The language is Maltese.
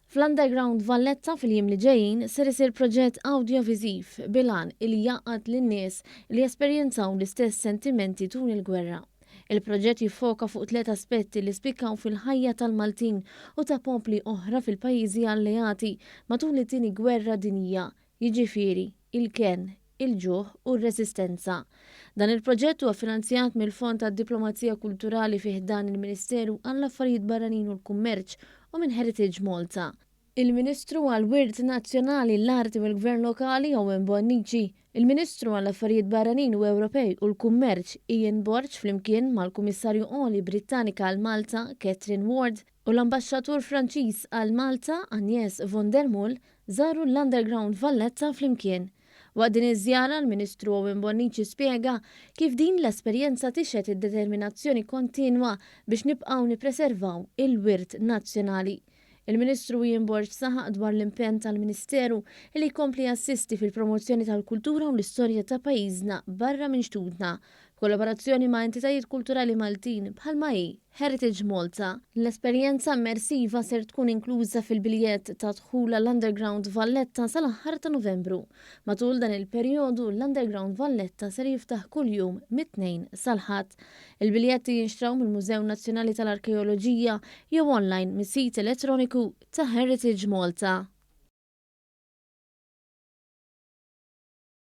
Fl-Underground Valletta fil-jiem li ġejjin ser isir proġett audiovisiv bilan li jaqgħad lin-nies li esperjenzaw l-istess sentimenti tul il-gwerra. Il-proġett jiffoka fuq 3 aspetti li spikkaw fil-ħajja tal-Maltin u ta' popli oħra fil-pajjiżi alleati matul it-tieni gwerra dinjija, jiġifieri il-ken, il-ġuħ u r-resistenza. Dan il-proġett huwa finanzjat mill-Fond tad-Diplomazija Kulturali fih dan il-Ministeru għall-Affarijiet Barranin u l-Kummerċ u minn Heritage Malta. Il-Ministru għall-Wirt Nazzjonali l-Arti u l-Gvern Lokali Owen Bonnici, il-Ministru għall-Affarijiet Barranin u Ewropej u l-Kummerċ Ian Borg flimkien mal-Kummissarju Oli Britannika għal Malta Catherine Ward u l-Ambaxxatur Franċiż għal Malta Agnès von der Mull żaru l-Underground Valletta flimkien. Waqt din iż-żjara l-Ministru Owen Bonnici spjega kif din l-esperjenza tixħet id-determinazzjoni kontinwa biex nibqgħu nippreservaw il-wirt nazzjonali. Il-Ministru Ian Borg saħaq dwar l-impenn tal-Ministeru li jkompli jassisti fil-promozzjoni tal-kultura u l-istorja ta' pajjiżna barra minn xtutna, b'kollaborazzjoni ma' entitajiet kulturali Maltin bħalma hi Heritage Malta. L-esperjenza immersiva ser tkun inkluża fil-biljett ta' dħul l-Underground Valletta sal-aħħar ta' Novembru. Matul dan il-perjodu l-Underground Valletta ser jiftaħ kuljum mit-tnejn sal-ħadd. Il-biljetti jinxtraw mill-Mużew Nazzjonali tal-Arkeoloġija jew online mis-sit elettroniku ta' Heritage Malta.